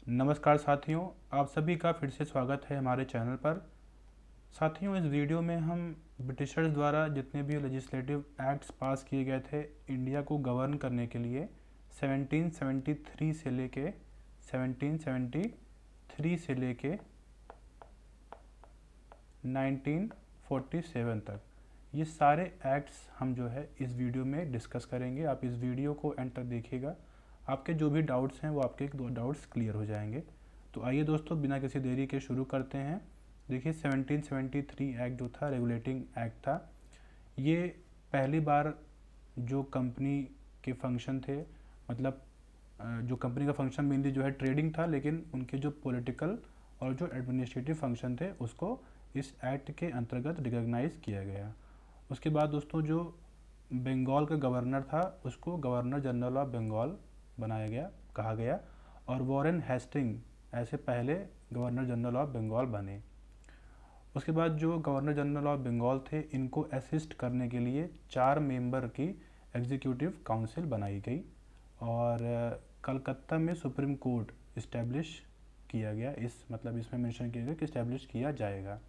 नमस्कार साथियों, आप सभी का फिर से स्वागत है हमारे चैनल पर। साथियों, इस वीडियो में हम ब्रिटिशर्स द्वारा जितने भी लेजिस्लेटिव एक्ट्स पास किए गए थे इंडिया को गवर्न करने के लिए 1773 से लेके 1773 से लेके 1947 तक, ये सारे एक्ट्स हम जो है इस वीडियो में डिस्कस करेंगे। आप इस वीडियो को एंड तक देखिएगा, आपके जो भी डाउट्स हैं वो आपके एक दो डाउट्स क्लियर हो जाएंगे। तो आइए दोस्तों, बिना किसी देरी के शुरू करते हैं। देखिए, 1773 एक्ट जो था रेगुलेटिंग एक्ट था। ये पहली बार जो कंपनी के फंक्शन थे, मतलब जो कंपनी का फंक्शन मेनली जो है ट्रेडिंग था, लेकिन उनके जो पॉलिटिकल और जो एडमिनिस्ट्रेटिव फंक्शन थे उसको इस एक्ट के अंतर्गत रिकॉग्नाइज किया गया। उसके बाद दोस्तों, जो बंगाल का गवर्नर था उसको गवर्नर जनरल ऑफ बंगाल बनाया गया, कहा गया, और वॉरेन हेस्टिंग ऐसे पहले गवर्नर जनरल ऑफ बंगाल बने। उसके बाद जो गवर्नर जनरल ऑफ बंगाल थे, इनको असिस्ट करने के लिए 4 मेंबर की एग्जीक्यूटिव काउंसिल बनाई गई और कलकत्ता में सुप्रीम कोर्ट इस्टेब्लिश किया गया। इसमें मेंशन किया गया कि इस्टेब्लिश किया जाएगा।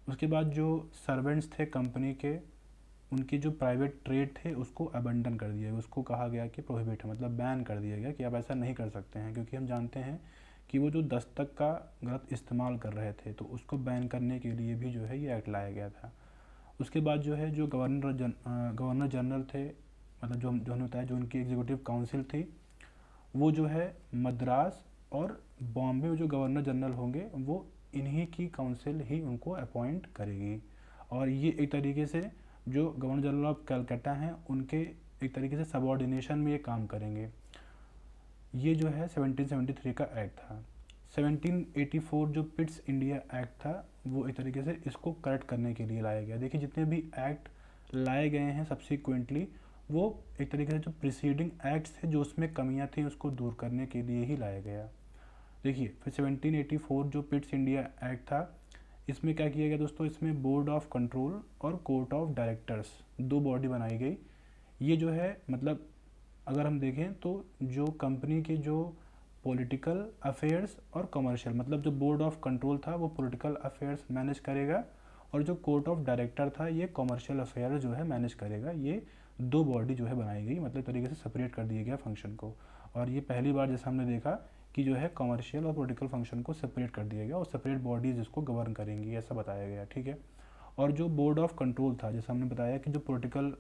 उसके बाद जो सर्वेंट्स थे कंपनी के, उनकी जो प्राइवेट ट्रेड थे उसको अबंडन कर दिया गया, उसको कहा गया कि प्रोहिबिट है, मतलब बैन कर दिया गया कि आप ऐसा नहीं कर सकते हैं, क्योंकि हम जानते हैं कि वो जो दस्तक का गलत इस्तेमाल कर रहे थे, तो उसको बैन करने के लिए भी जो है ये एक्ट लाया गया था। उसके बाद जो है जो गवर्नर जनरल थे, मतलब जो हमने बताया जो उनकी एग्जीक्यूटिव काउंसिल थी, वो जो है मद्रास और बॉम्बे में जो गवर्नर जनरल होंगे वो इन्हीं की काउंसिल ही उनको अपॉइंट करेगी। और ये एक तरीके से जो गवर्नर जनरल ऑफ कलकत्ता हैं उनके एक तरीके से सबऑर्डिनेशन में ये काम करेंगे। ये जो है 1773 का एक्ट था। 1784 जो पिट्स इंडिया एक्ट था, वो एक तरीके से इसको करेक्ट करने के लिए लाया गया। देखिए, जितने भी एक्ट लाए गए हैं सब्सिक्वेंटली, वो एक तरीके से जो प्रीसीडिंग एक्ट्स थे जो उसमें कमियां थी उसको दूर करने के लिए ही लाया गया। देखिए, फिर 1784 जो पिट्स इंडिया एक्ट था, इसमें क्या किया गया दोस्तों, इसमें बोर्ड ऑफ कंट्रोल और कोर्ट ऑफ डायरेक्टर्स, दो बॉडी बनाई गई। ये जो है, मतलब अगर हम देखें तो जो कंपनी के जो पॉलिटिकल अफेयर्स और कमर्शियल, मतलब जो बोर्ड ऑफ कंट्रोल था वो पॉलिटिकल अफेयर्स मैनेज करेगा, और जो कोर्ट ऑफ डायरेक्टर था ये कमर्शियल अफेयर जो है मैनेज करेगा। ये दो बॉडी जो है बनाई गई, मतलब तरीके से सेपरेट कर दिया गया फंक्शन को। और ये पहली बार जैसा हमने देखा कि जो है कमर्शियल और पॉलिटिकल फंक्शन को सेपरेट कर दिया गया और सेपरेट बॉडीज इसको गवर्न करेंगी, ऐसा बताया गया। ठीक है। और जो बोर्ड ऑफ कंट्रोल था, जैसा हमने बताया कि जो पॉलिटिकल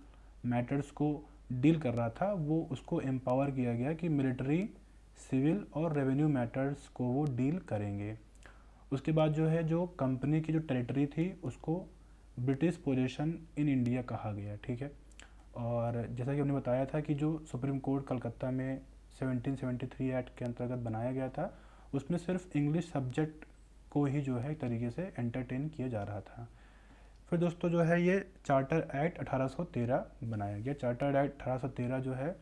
मैटर्स को डील कर रहा था, वो उसको एम्पावर किया गया कि मिलिट्री, सिविल और रेवेन्यू मैटर्स को वो डील करेंगे। उसके बाद जो है जो कंपनी की जो टेरिटरी थी उसको ब्रिटिश पोजेशन इन इंडिया कहा गया। ठीक है। और जैसा कि हमने बताया था कि जो सुप्रीम कोर्ट कलकत्ता में 1773 एक्ट के अंतर्गत बनाया गया था, उसमें सिर्फ इंग्लिश सब्जेक्ट को ही जो है एक तरीके से एंटरटेन किया जा रहा था। फिर दोस्तों जो है ये चार्टर एक्ट 1813 बनाया गया। चार्टर एक्ट 1813 जो है,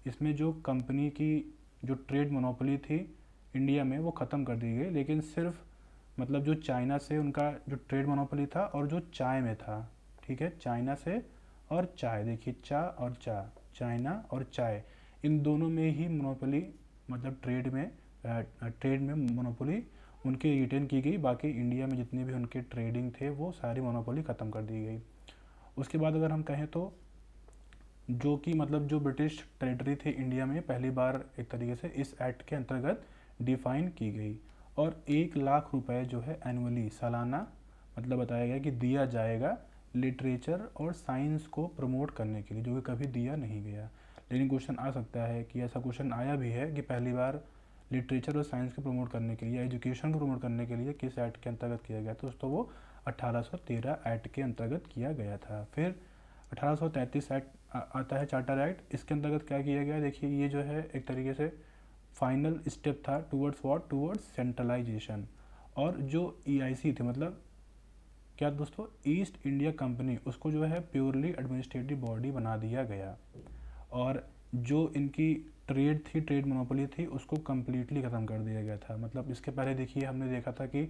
इसमें जो कंपनी की जो ट्रेड मोनोपोली थी इंडिया में वो ख़त्म कर दी गई, लेकिन सिर्फ मतलब जो चाइना से उनका जो ट्रेड मोनोपोली था और जो चाय में था। ठीक है, चाइना से और चाय, देखिए चा और चा, चाइना और चाय, इन दोनों में ही मोनोपोली, मतलब ट्रेड में मोनोपोली उनकी रिटेन की गई। बाकी इंडिया में जितने भी उनके ट्रेडिंग थे वो सारी मोनोपोली ख़त्म कर दी गई। उसके बाद अगर हम कहें तो जो कि मतलब जो ब्रिटिश टेरिटरी थी इंडिया में पहली बार एक तरीके से इस एक्ट के अंतर्गत डिफाइन की गई, और 1 लाख रुपए जो है एनुअली, सालाना, मतलब बताया गया कि दिया जाएगा लिटरेचर और साइंस को प्रमोट करने के लिए, जो कि कभी दिया नहीं गया। लेकिन क्वेश्चन आ सकता है कि ऐसा क्वेश्चन आया भी है कि पहली बार लिटरेचर और साइंस को प्रमोट करने के लिए, एजुकेशन को प्रमोट करने के लिए किस एक्ट के अंतर्गत किया गया था। दोस्तों वो 1813 एक्ट के अंतर्गत किया गया था। फिर 1833 एक्ट आता है, चार्टर एक्ट। इसके अंतर्गत क्या किया गया, देखिए ये जो है एक तरीके से फाइनल स्टेप था टूवर्ड्स व्हाट, टूवर्ड्स सेंट्रलाइजेशन। और जो ईआईसी थी, मतलब क्या दोस्तों, ईस्ट इंडिया कंपनी, उसको जो है प्योरली एडमिनिस्ट्रेटिव बॉडी बना दिया गया। और जो इनकी ट्रेड थी, ट्रेड मोनोपोली थी, उसको कम्प्लीटली ख़त्म कर दिया गया था। मतलब इसके पहले देखिए हमने देखा था कि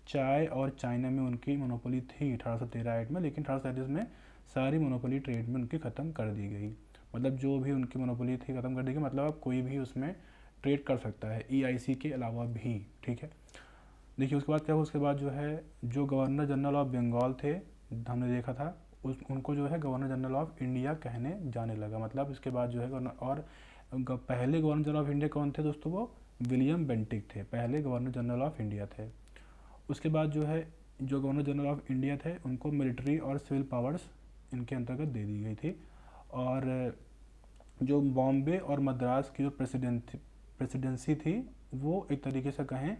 चाय और चाइना में उनकी मोनोपोली थी 1813 एक्ट में, लेकिन 1837 में सारी मोनोपोली ट्रेड में उनकी ख़त्म कर दी गई। मतलब जो भी उनकी मोनोपोली थी ख़त्म कर दी गई, मतलब अब कोई भी उसमें ट्रेड कर सकता है EIC के अलावा भी, ठीक है। देखिए उसके बाद क्या हुआ, उसके बाद जो है जो गवर्नर जनरल ऑफ बंगाल थे, हमने देखा था, उनको जो है गवर्नर जनरल ऑफ इंडिया कहने जाने लगा। मतलब इसके बाद जो है और पहले गवर्नर जनरल ऑफ इंडिया कौन थे दोस्तों, वो विलियम बेंटिक थे, पहले गवर्नर जनरल ऑफ इंडिया थे। उसके बाद जो है जो गवर्नर जनरल ऑफ इंडिया थे उनको मिलिट्री और सिविल पावर्स इनके अंतर्गत दे दी गई थी। और जो बॉम्बे और मद्रास की जो प्रेसिडेंसी थी वो एक तरीके से कहें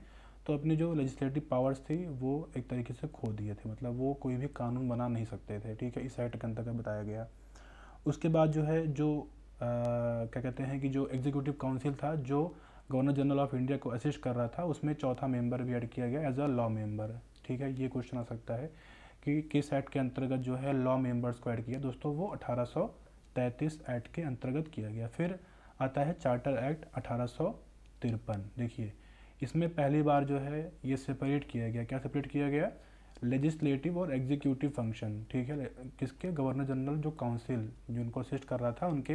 तो अपनी जो लेजिस्लेटिव पावर्स थी वो एक तरीके से खो दिए थे, मतलब वो कोई भी कानून बना नहीं सकते थे, ठीक है, इस एक्ट के अंतर्गत बताया गया। उसके बाद जो है जो क्या कहते हैं कि जो एग्जीक्यूटिव काउंसिल था जो गवर्नर जनरल ऑफ इंडिया को असिस्ट कर रहा था, उसमें चौथा मेंबर भी ऐड किया गया एज अ लॉ मेंबर, ठीक है। ये क्वेश्चन आ सकता है कि किस एक्ट के अंतर्गत जो है लॉ मेंबर्स को ऐड किया, दोस्तों वो 1833 एक्ट के अंतर्गत किया गया। फिर आता है चार्टर एक्ट 1853। देखिए इसमें पहली बार जो है ये सेपरेट किया गया, क्या सेपरेट किया गया, लेजिस्लेटिव और एग्जीक्यूटिव फंक्शन, ठीक है, किसके, गवर्नर जनरल जो काउंसिल जिनको असिस्ट कर रहा था उनके,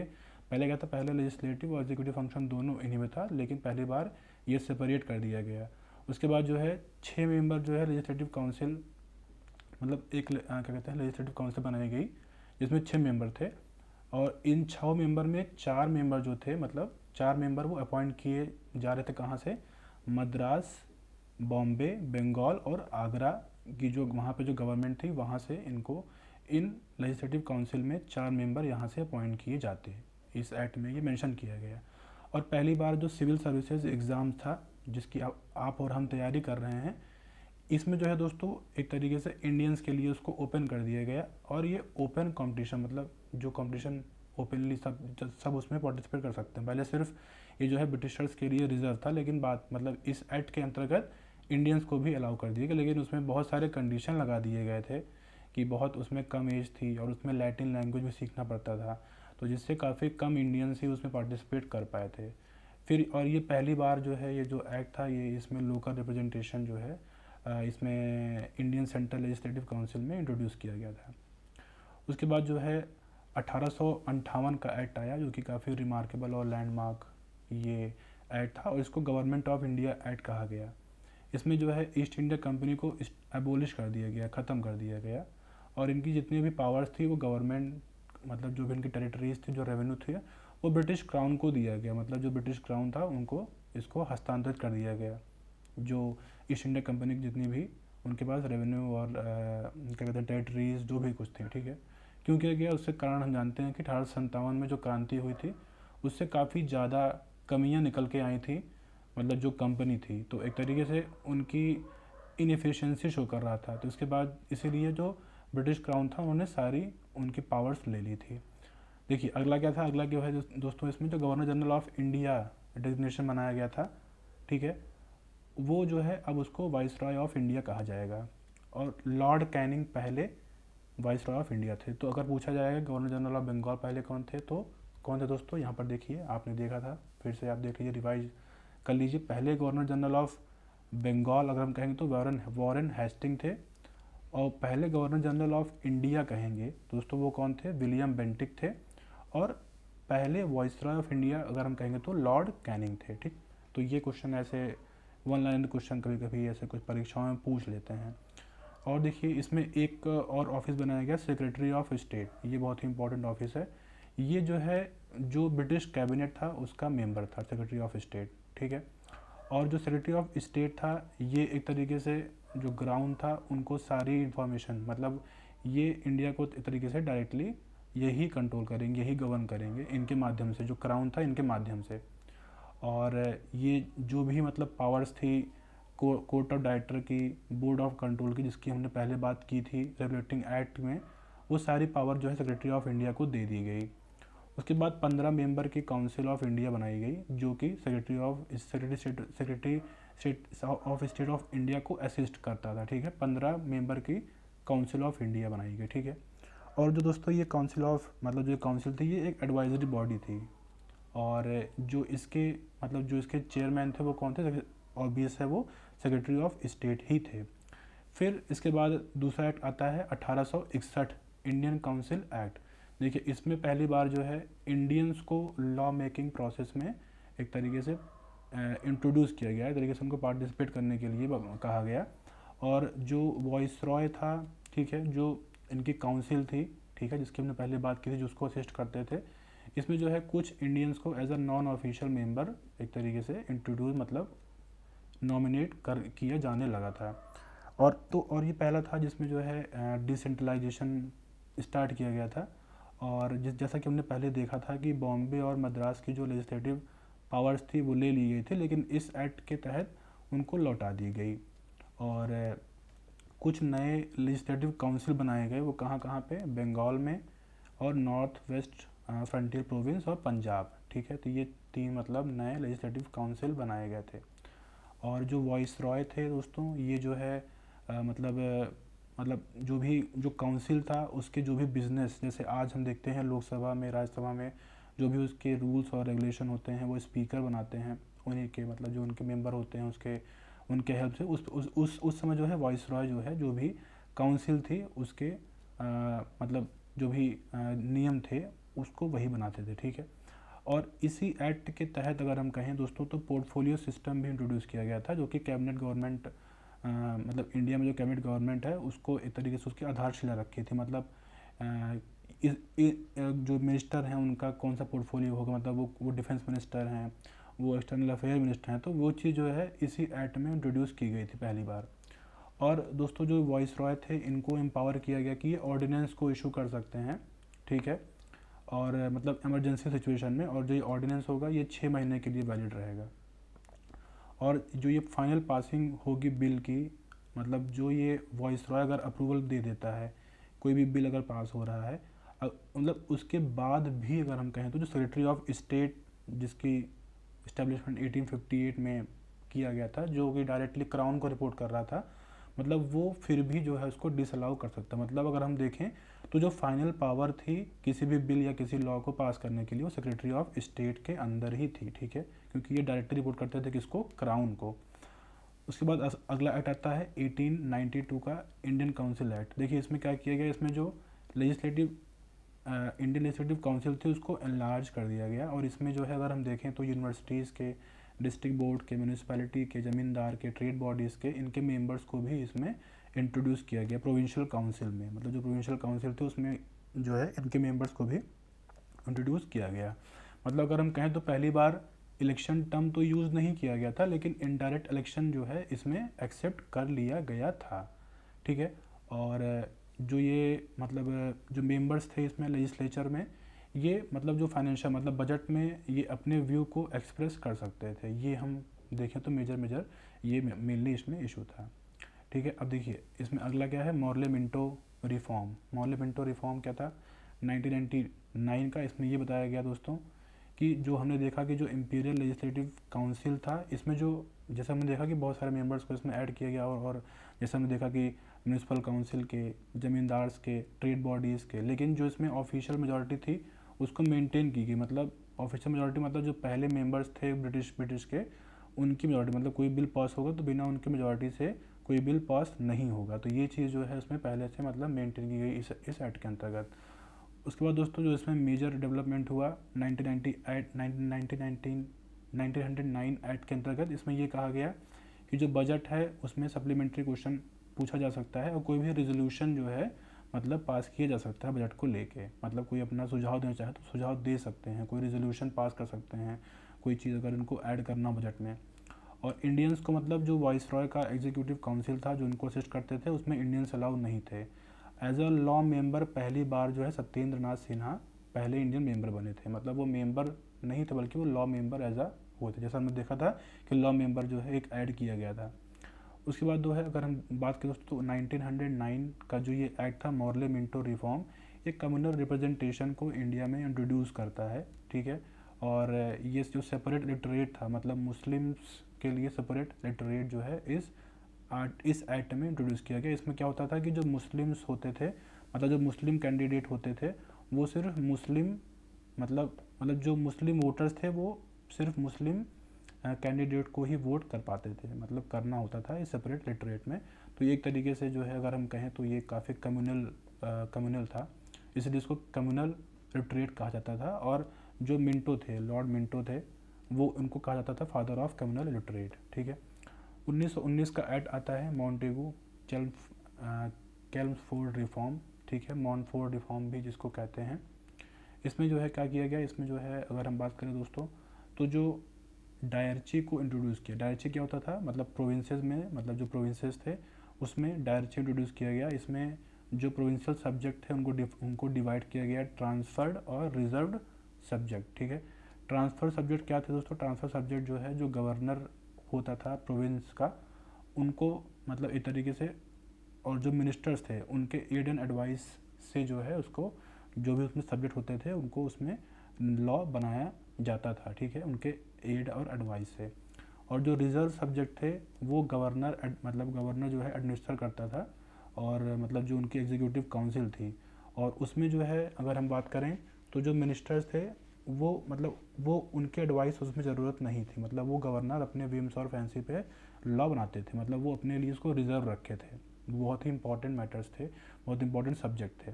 पहले क्या था, पहले लेजिस्लेटिव और एग्जीक्यूटिव फंक्शन दोनों इन्हीं में था, लेकिन पहली बार ये सेपरेट कर दिया गया। उसके बाद जो है 6 मेंबर जो है लेजिस्लेटिव काउंसिल, मतलब एक क्या कहते हैं लेजिस्लेटिव काउंसिल बनाई गई जिसमें 6 मेंबर थे, और इन 6 मेंबर में 4 मेंबर जो थे, मतलब 4 मेंबर वो अपॉइंट किए जा रहे थे, कहाँ से, मद्रास, बॉम्बे, बंगाल और आगरा की जो वहाँ पे जो गवर्नमेंट थी वहाँ से इनको इन लेजिस्लेटिव काउंसिल में 4 मेंबर यहाँ से अपॉइंट किए जाते हैं, इस एक्ट में ये मेंशन किया गया। और पहली बार जो सिविल सर्विसेज एग्ज़ाम था जिसकी आप और हम तैयारी कर रहे हैं, इसमें जो है दोस्तों एक तरीके से इंडियंस के लिए उसको ओपन कर दिया गया, और ये ओपन कंपटीशन, मतलब जो कंपटीशन ओपनली सब उसमें पार्टिसिपेट कर सकते हैं। पहले सिर्फ ये जो है ब्रिटिशर्स के लिए रिजर्व था, लेकिन बात मतलब इस एक्ट के अंतर्गत इंडियंस को भी अलाउ कर दिया गया, लेकिन उसमें बहुत सारे कंडीशन लगा दिए गए थे कि बहुत उसमें कम एज थी और उसमें लैटिन लैंग्वेज भी सीखना पड़ता था, तो जिससे काफ़ी कम इंडियंस ही उसमें पार्टिसिपेट कर पाए थे। फिर और ये पहली बार जो है ये जो एक्ट था ये इसमें लोकल रिप्रेजेंटेशन जो है इसमें इंडियन सेंट्रल लेजिस्लेटिव काउंसिल में इंट्रोड्यूस किया गया था। उसके बाद जो है 1858 का एक्ट आया जो कि काफ़ी रिमार्केबल और लैंडमार्क ये एक्ट था, और इसको गवर्नमेंट ऑफ इंडिया एक्ट कहा गया। इसमें जो है ईस्ट इंडिया कंपनी को एबोलिश कर दिया गया, ख़त्म कर दिया गया, और इनकी जितनी भी पावर्स थी वो गवर्नमेंट, मतलब जो भी इनकी टेरिटरीज थी, जो रेवेन्यू थी वो ब्रिटिश क्राउन को दिया गया, मतलब जो ब्रिटिश क्राउन था उनको इसको हस्तांतरित कर दिया गया। जो ईस्ट इंडिया कंपनी की जितनी भी उनके पास रेवेन्यू और क्या कहते हैं टेरिटरीज जो भी कुछ थी, ठीक है। क्यों किया गया, उससे कारण हम जानते हैं कि 1857 में जो क्रांति हुई थी उससे काफ़ी ज़्यादा कमियां निकल के आई थी, मतलब जो कंपनी थी, तो एक तरीके से उनकी इनएफिशिएंसी शो कर रहा था, तो इसके बाद इसीलिए जो ब्रिटिश क्राउन था उन्होंने सारी उनकी पावर्स ले ली थी। देखिए अगला क्या था, अगला क्या है दोस्तों, इसमें जो governor general of India designation बनाया गया था, ठीक है, वो जो है अब उसको वाइसरॉय ऑफ इंडिया कहा जाएगा, और लॉर्ड कैनिंग पहले वाइसरॉय ऑफ इंडिया थे। तो अगर पूछा जाएगा गवर्नर जनरल ऑफ बंगाल पहले कौन थे, तो कौन थे दोस्तों, यहाँ पर देखिए आपने देखा था, फिर से आप देख लीजिए, रिवाइज कर लीजिए। पहले गवर्नर जनरल ऑफ बंगाल अगर हम कहेंगे तो वॉरेन हेस्टिंग थे, और पहले गवर्नर जनरल ऑफ इंडिया कहेंगे दोस्तों वो कौन थे, विलियम बेंटिक थे, और पहले वाइसरॉय ऑफ इंडिया अगर हम कहेंगे तो लॉर्ड कैनिंग थे, ठीक। तो ये क्वेश्चन ऐसे वन लाइन क्वेश्चन कभी कभी ऐसे कुछ परीक्षाओं में पूछ लेते हैं। और देखिए इसमें एक और ऑफिस बनाया गया, सेक्रेटरी ऑफ स्टेट, ये बहुत ही इंपॉर्टेंट ऑफिस है। ये जो है जो ब्रिटिश कैबिनेट था उसका मेंबर था, सेक्रेटरी ऑफ स्टेट, ठीक है। और जो सेक्रेटरी ऑफ स्टेट था ये एक तरीके से जो ग्राउंड था उनको सारी इंफॉर्मेशन, मतलब ये इंडिया को एक तरीके से डायरेक्टली यही कंट्रोल करेंगे, यही गवर्न करेंगे इनके माध्यम से, जो क्राउन था इनके माध्यम से। और ये जो भी मतलब पावर्स थी कोर्ट ऑफ डायरेक्टर की, बोर्ड ऑफ कंट्रोल की, जिसकी हमने पहले बात की थी रेगुलेटिंग एक्ट में, वो सारी पावर जो है सेक्रेटरी ऑफ इंडिया को दे दी गई। उसके बाद 15 मेंबर की काउंसिल ऑफ इंडिया बनाई गई जो कि secretary of state of India को असिस्ट करता था, ठीक है। 15 मेंबर की काउंसिल ऑफ इंडिया बनाई गई, ठीक है। और जो दोस्तों ये काउंसिल ऑफ मतलब जो काउंसिल थी ये एक एडवाइजरी बॉडी थी, और जो इसके मतलब जो इसके चेयरमैन थे वो कौन थे, ऑब्वियस है वो सेक्रेटरी ऑफ स्टेट ही थे। फिर इसके बाद दूसरा एक्ट आता है 1861 इंडियन काउंसिल एक्ट। देखिए इसमें पहली बार जो है इंडियंस को लॉ मेकिंग प्रोसेस में एक तरीके से इंट्रोड्यूस किया गया, एक तरीके से उनको पार्टिसिपेट करने के लिए कहा गया। और जो वॉइसरॉय था, ठीक है, जो इनकी काउंसिल थी, ठीक है, जिसकी हमने पहले बात की थी, जिसको असिस्ट करते थे, इसमें जो है कुछ इंडियंस को as a non official member एक तरीके से इंट्रोड्यूस मतलब नॉमिनेट कर किया जाने लगा था। और ये पहला था जिसमें जो है डिसेंट्रलाइजेशन स्टार्ट किया गया था। और जैसा कि हमने पहले देखा था कि बॉम्बे और मद्रास की जो लेजिस्लेटिव पावर्स थी वो ले ली गई थी, लेकिन इस एक्ट के तहत उनको लौटा दी गई। और कुछ नए लेजिस्लेटिव काउंसिल बनाए गए, वो कहाँ कहाँ पे, बंगाल में और नॉर्थ वेस्ट फ्रंटियर प्रोविंस और पंजाब, ठीक है। तो ये 3 मतलब नए लेजिस्लेटिव काउंसिल बनाए गए थे। और जो वॉइस रॉय थे दोस्तों, ये जो है मतलब जो काउंसिल था उसके जो भी बिजनेस, जैसे आज हम देखते हैं लोकसभा में, राज्यसभा में जो भी उसके रूल्स और रेगुलेशन होते हैं वो स्पीकर बनाते हैं, उन्हीं के मतलब जो उनके मेंबर होते हैं उसके उनके हेल्प से उस समय जो है वॉइस रॉय जो है जो भी काउंसिल थी उसके मतलब जो भी नियम थे उसको वही बनाते थे, ठीक है। और इसी एक्ट के तहत अगर हम कहें दोस्तों तो पोर्टफोलियो सिस्टम भी इंट्रोड्यूस किया गया था, जो कि कैबिनेट गवर्नमेंट मतलब इंडिया में जो कैबिनेट गवर्नमेंट है उसको एक तरीके से उसकी आधारशिला रखी थी। मतलब जो मिनिस्टर हैं उनका कौन सा पोर्टफोलियो होगा, मतलब वो डिफेंस मिनिस्टर हैं, वो एक्सटर्नल अफेयर मिनिस्टर हैं, तो वो चीज़ जो है इसी एक्ट में इंट्रोड्यूस की गई थी पहली बार। और दोस्तों जो वॉइस रॉय थे इनको एम्पावर किया गया कि ये ऑर्डिनेंस को इशू कर सकते हैं, ठीक है, और मतलब इमरजेंसी सिचुएशन में। और जो ये ऑर्डिनेंस होगा ये 6 महीने के लिए वैलिड रहेगा। और जो ये फाइनल पासिंग होगी बिल की, मतलब जो ये वॉइस रॉय अगर अप्रूवल दे देता है, कोई भी बिल अगर पास हो रहा है, मतलब उसके बाद भी अगर हम कहें तो जो सेक्रेटरी ऑफ स्टेट जिसकी इस्टेब्लिशमेंट 1858 में किया गया था, जो कि डायरेक्टली क्राउन को रिपोर्ट कर रहा था, मतलब वो फिर भी जो है उसको डिसअलाउ कर सकता है। मतलब अगर हम देखें तो जो फाइनल पावर थी किसी भी बिल या किसी लॉ को पास करने के लिए वो सेक्रेटरी ऑफ स्टेट के अंदर ही थी, ठीक है, क्योंकि ये डायरेक्टली रिपोर्ट करते थे किसको, क्राउन को। उसके बाद अगला एक्ट आता है 1892 का इंडियन काउंसिल एक्ट। देखिए इसमें क्या किया गया, इसमें जो लेजिस्लेटिव इंडियन लेजिस्लेटिव काउंसिल थी उसको एनलार्ज कर दिया गया। और इसमें जो है अगर हम देखें तो यूनिवर्सिटीज़ के, डिस्ट्रिक्ट बोर्ड के, म्यूनिसिपैलिटी के, ज़मींदार के, ट्रेड बॉडीज़ के, इनके मेंबर्स को भी इसमें इंट्रोड्यूस किया गया प्रोविंशियल काउंसिल में। मतलब जो प्रोविंशियल काउंसिल थे उसमें जो है इनके मेंबर्स को भी इंट्रोड्यूस किया गया। मतलब अगर हम कहें तो पहली बार इलेक्शन टर्म तो यूज़ नहीं किया गया था, लेकिन इनडायरेक्ट इलेक्शन जो है इसमें एक्सेप्ट कर लिया गया था, ठीक है। और जो ये मतलब जो मेंबर्स थे इसमें लेजिस्लेचर में, ये मतलब जो फाइनेंशियल मतलब बजट में ये अपने व्यू को एक्सप्रेस कर सकते थे। ये हम देखें तो मेजर ये मेनली इसमें इशू था, ठीक है। अब देखिए इसमें अगला क्या है, Morley Minto reform. Morley Minto reform क्या था, 1999 का। इसमें ये बताया गया दोस्तों कि जो हमने देखा कि जो इम्पीरियल लेजिस्लेटिव काउंसिल था, इसमें जो जैसे हमने देखा कि बहुत सारे मेंबर्स को इसमें ऐड किया गया, और जैसे हमने देखा कि म्यूनिसिपल काउंसिल के, ज़मींदार्स के, ट्रेड बॉडीज़ के, लेकिन जो इसमें ऑफिशियल मेजॉरिटी थी उसको मेंटेन की गई। मतलब ऑफिशियल मेजॉरिटी मतलब जो पहले मेंबर्स थे ब्रिटिश के, उनकी मेजॉरिटी, मतलब कोई बिल पास होगा तो बिना उनकी मेजॉरिटी से कोई बिल पास नहीं होगा। तो ये चीज़ जो है उसमें पहले से मतलब मेंटेन की गई इस एक्ट के अंतर्गत। उसके बाद दोस्तों जो इसमें मेजर डेवलपमेंट हुआ 1909 एक्ट के अंतर्गत, इसमें ये कहा गया कि जो बजट है उसमें सप्लीमेंट्री क्वेश्चन पूछा जा सकता है, और कोई भी रेजोल्यूशन जो है मतलब पास किया जा सकता है बजट को लेके। मतलब कोई अपना सुझाव देना चाहे तो सुझाव दे सकते हैं, कोई रेजोल्यूशन पास कर सकते हैं, कोई चीज़ अगर उनको ऐड करना बजट में। और इंडियंस को मतलब जो वॉइस रॉय का एग्जीक्यूटिव काउंसिल था जो उनको असिस्ट करते थे, उसमें इंडियंस अलाउ नहीं थे। एज अ लॉ मेंबर पहली बार जो है सत्येंद्र नाथ सिन्हा पहले इंडियन मेंबर बने थे। मतलब वो मेंबर नहीं थे बल्कि वो लॉ मेंबर एज अ हुए थे। जैसा हमने देखा था कि लॉ मेंबर जो है एक ऐड किया गया था। उसके बाद जो है अगर हम बात करें दोस्तों तो 1909 का जो ये एक्ट था मॉर्ले मिंटो रिफॉर्म, ये कम्युनल रिप्रेजेंटेशन को इंडिया में इंट्रोड्यूस करता है, ठीक है। और ये जो सेपरेट इलेक्टोरेट था, मतलब मुस्लिम्स के लिए सेपरेट इलेक्टोरेट जो है इस एक्ट में इंट्रोड्यूस किया गया। इसमें क्या होता था कि जो मुस्लिम्स होते थे, मतलब जो मुस्लिम कैंडिडेट होते थे, वो सिर्फ मुस्लिम मतलब जो मुस्लिम वोटर्स थे वो सिर्फ मुस्लिम कैंडिडेट को ही वोट कर पाते थे, मतलब करना होता था इस सेपरेट इलेक्टोरेट में। तो ये एक तरीके से जो है अगर हम कहें तो ये काफ़ी कम्युनल था, इसलिए इसको कम्युनल इलेक्टोरेट कहा जाता था। और जो मिंटो थे, लॉर्ड मिंटो थे, वो उनको कहा जाता था फादर ऑफ कम्युनल इलिटरेट, ठीक है। 1919 का एक्ट आता है मॉन्टेगू चेम्सफोर्ड रिफॉर्म, ठीक है, मॉन्टफोर्ड रिफॉर्म भी जिसको कहते हैं। इसमें जो है क्या किया गया, इसमें जो है अगर हम बात करें दोस्तों, तो जो डायरची को इंट्रोड्यूस किया, डायरची क्या होता था, मतलब प्रोविंसेस में, मतलब जो प्रोविंसेस थे उसमें डायरची इंट्रोड्यूस किया गया। इसमें जो प्रोविंशियल सब्जेक्ट थे उनको डिवाइड किया गया ट्रांसफर्ड और रिजर्व्ड सब्जेक्ट, ठीक है। ट्रांसफर सब्जेक्ट क्या थे दोस्तों, ट्रांसफर सब्जेक्ट जो है जो गवर्नर होता था प्रोविंस का, उनको मतलब एक तरीके से, और जो मिनिस्टर्स थे उनके एड एंड एडवाइस से जो है उसको, जो भी उसमें सब्जेक्ट होते थे उनको उसमें लॉ बनाया जाता था, ठीक है, उनके एड और एडवाइस से। और जो रिजर्व सब्जेक्ट थे वो गवर्नर, मतलब गवर्नर जो है एडमिनिस्टर करता था, और मतलब जो उनकी एग्जीक्यूटिव काउंसिल थी, और उसमें जो है अगर हम बात करें तो जो मिनिस्टर्स थे वो मतलब वो उनके एडवाइस उसमें ज़रूरत नहीं थी, मतलब वो गवर्नर अपने विम्स और फैंसी पे लॉ बनाते थे, मतलब वो अपने लिए उसको रिजर्व रखे थे। बहुत ही इंपॉर्टेंट मैटर्स थे, बहुत इंपॉर्टेंट सब्जेक्ट थे।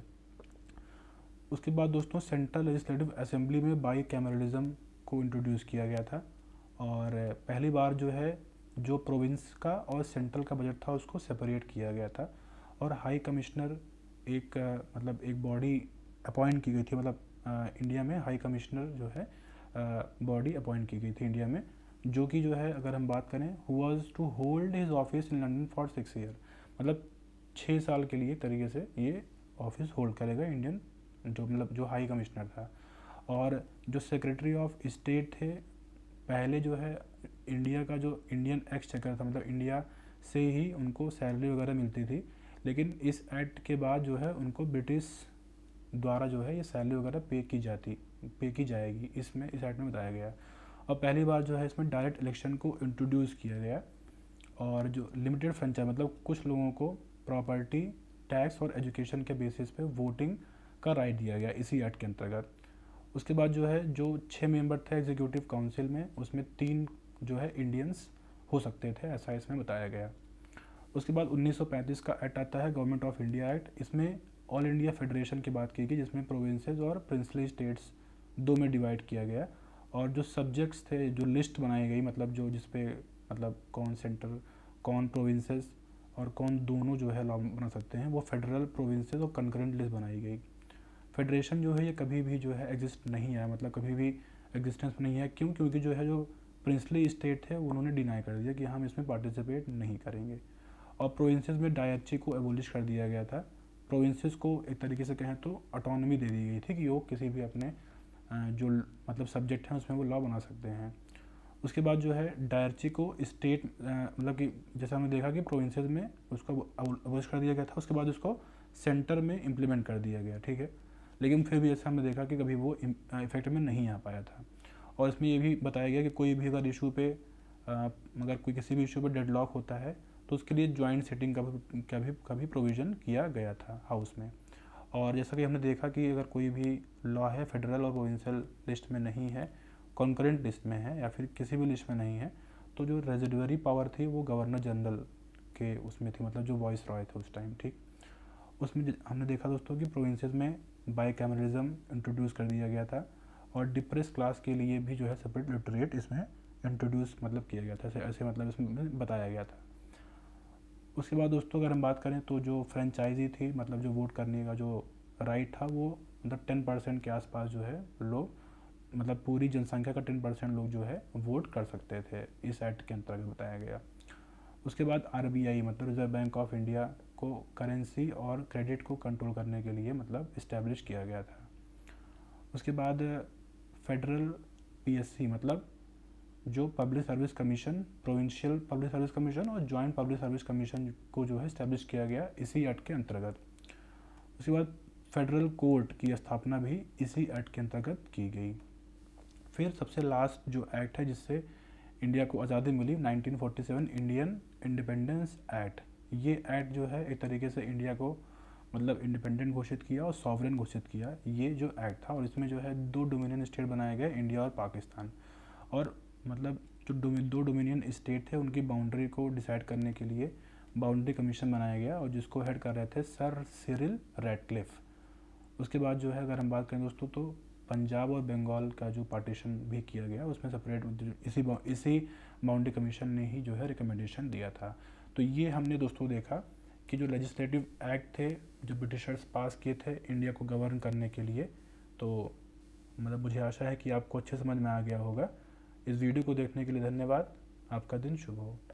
उसके बाद दोस्तों सेंट्रल लेजिस्लेटिव असेंबली में बाई कैमरलिज्म को इंट्रोड्यूस किया गया था, और पहली बार जो है जो प्रोविंस का और सेंट्रल का बजट था उसको सेपरेट किया गया था। और हाई कमिश्नर एक मतलब एक बॉडी अपॉइंट की गई थी, मतलब इंडिया में हाई कमिश्नर जो है बॉडी अपॉइंट की गई थी इंडिया में, जो कि जो है अगर हम बात करें who was to hold his office in London for 6 year, मतलब 6 साल के लिए तरीके से ये ऑफिस होल्ड करेगा इंडियन, जो मतलब जो हाई कमिश्नर था। और जो सेक्रेटरी ऑफ स्टेट थे पहले जो है इंडिया का जो इंडियन एक्सचेकर था, मतलब इंडिया से ही उनको सैलरी वगैरह मिलती थी, लेकिन इस एक्ट के बाद जो है उनको ब्रिटिश द्वारा जो है ये सैलरी वगैरह पे की जाएगी, इसमें इस एक्ट में बताया गया। और पहली बार जो है इसमें डायरेक्ट इलेक्शन को इंट्रोड्यूस किया गया, और जो लिमिटेड फ्रेंचाइज मतलब कुछ लोगों को प्रॉपर्टी टैक्स और एजुकेशन के बेसिस पे वोटिंग का राइट दिया गया इसी एक्ट के अंतर्गत। उसके बाद जो है जो 6 मेंबर थे एग्जीक्यूटिव काउंसिल में, उसमें 3 जो है इंडियंस हो सकते थे, ऐसा इसमें बताया गया। उसके बाद 1935 का एक्ट आता है गवर्नमेंट ऑफ इंडिया एक्ट। इसमें ऑल इंडिया फेडरेशन की बात की गई, जिसमें प्रोविंसेस और प्रिंसली स्टेट्स दो में डिवाइड किया गया। और जो सब्जेक्ट्स थे, जो लिस्ट बनाई गई, मतलब जो जिसपे मतलब कौन सेंटर, कौन प्रोविंसेस और कौन दोनों जो है लॉ बना सकते हैं, वो फेडरल, प्रोविंसेस और कंकरेंट लिस्ट बनाई गई। फेडरेशन जो है ये कभी भी जो है एग्जिस्ट नहीं है, मतलब कभी भी एग्जिस्टेंस में नहीं है। क्यों? क्योंकि जो है जो प्रिंसली स्टेट थे उन्होंने डिनाई कर दिया कि हम इसमें पार्टिसिपेट नहीं करेंगे। और प्रोविंसेस में डायरची को एबोलिश कर दिया गया था। प्रोविंसेस को एक तरीके से कहें तो ऑटोनॉमी दे दी गई थी कि वो किसी भी अपने जो मतलब सब्जेक्ट हैं उसमें वो लॉ बना सकते हैं। उसके बाद जो है डायरची को स्टेट मतलब कि जैसा हमने देखा कि प्रोविंसेस में उसको अबॉलिश कर दिया गया था, उसके बाद उसको सेंटर में इम्प्लीमेंट कर दिया गया, ठीक है। लेकिन फिर भी जैसा हमने देखा कि कभी वो इफेक्ट में नहीं आ पाया था। और इसमें ये भी बताया गया कि कोई भी अगर इशू पे अगर कोई किसी भी इशू पे डेडलॉक होता है तो उसके लिए ज्वाइंट सिटिंग का भी प्रोविज़न किया गया था हाउस में। और जैसा कि हमने देखा कि अगर कोई भी लॉ है फेडरल और प्रोविंशियल लिस्ट में नहीं है, कॉन्करेंट लिस्ट में है या फिर किसी भी लिस्ट में नहीं है, तो जो रेजिडुअरी पावर थी वो गवर्नर जनरल के उसमें थी, मतलब जो वॉइस रॉय थे उस टाइम, ठीक। उसमें हमने देखा दोस्तों कि प्रोविंसेस में बाइकैमरलिज्म इंट्रोड्यूस कर दिया गया था, और डिप्रेस क्लास के लिए भी जो है सेपरेट इलेक्टोरेट इसमें इंट्रोड्यूस मतलब किया गया था, ऐसे मतलब इसमें बताया गया था। उसके बाद दोस्तों अगर हम बात करें तो जो फ्रेंचाइजी थी, मतलब जो वोट करने का जो राइट था, वो मतलब 10% के आसपास जो है लोग, मतलब पूरी जनसंख्या का 10% लोग जो है वोट कर सकते थे, इस एक्ट के अंतर्गत बताया गया। उसके बाद आरबीआई मतलब रिजर्व बैंक ऑफ इंडिया को करेंसी और क्रेडिट को कंट्रोल करने के लिए मतलब इस्टेब्लिश किया गया था। उसके बाद फेडरल पीएससी मतलब जो public service commission, provincial public service commission और जॉइंट पब्लिक सर्विस कमीशन को जो है इस्टेब्लिश किया गया इसी एक्ट के अंतर्गत। उसके बाद फेडरल कोर्ट की स्थापना भी इसी एक्ट के अंतर्गत की गई। फिर सबसे लास्ट जो एक्ट है जिससे इंडिया को आज़ादी मिली, 1947 इंडियन इंडिपेंडेंस एक्ट। ये एक्ट जो है एक तरीके से इंडिया को मतलब इंडिपेंडेंट घोषित किया और सॉवरेन घोषित किया, ये जो एक्ट था। और इसमें जो है 2 डोमिनियन स्टेट बनाए गए, इंडिया और पाकिस्तान। और मतलब जो 2 डोमिनियन स्टेट थे उनकी बाउंड्री को डिसाइड करने के लिए बाउंड्री कमीशन बनाया गया, और जिसको हेड कर रहे थे सर सिरिल रैटक्लिफ। उसके बाद जो है अगर हम बात करें दोस्तों तो पंजाब और बंगाल का जो पार्टीशन भी किया गया उसमें सेपरेट इसी बाउंड्री कमीशन ने ही जो है रिकमेंडेशन दिया था। तो ये हमने दोस्तों देखा कि जो लेजिस्लेटिव एक्ट थे जो ब्रिटिशर्स पास किए थे इंडिया को गवर्न करने के लिए। तो मतलब मुझे आशा है कि आपको अच्छे समझ में आ गया होगा। इस वीडियो को देखने के लिए धन्यवाद। आपका दिन शुभ हो।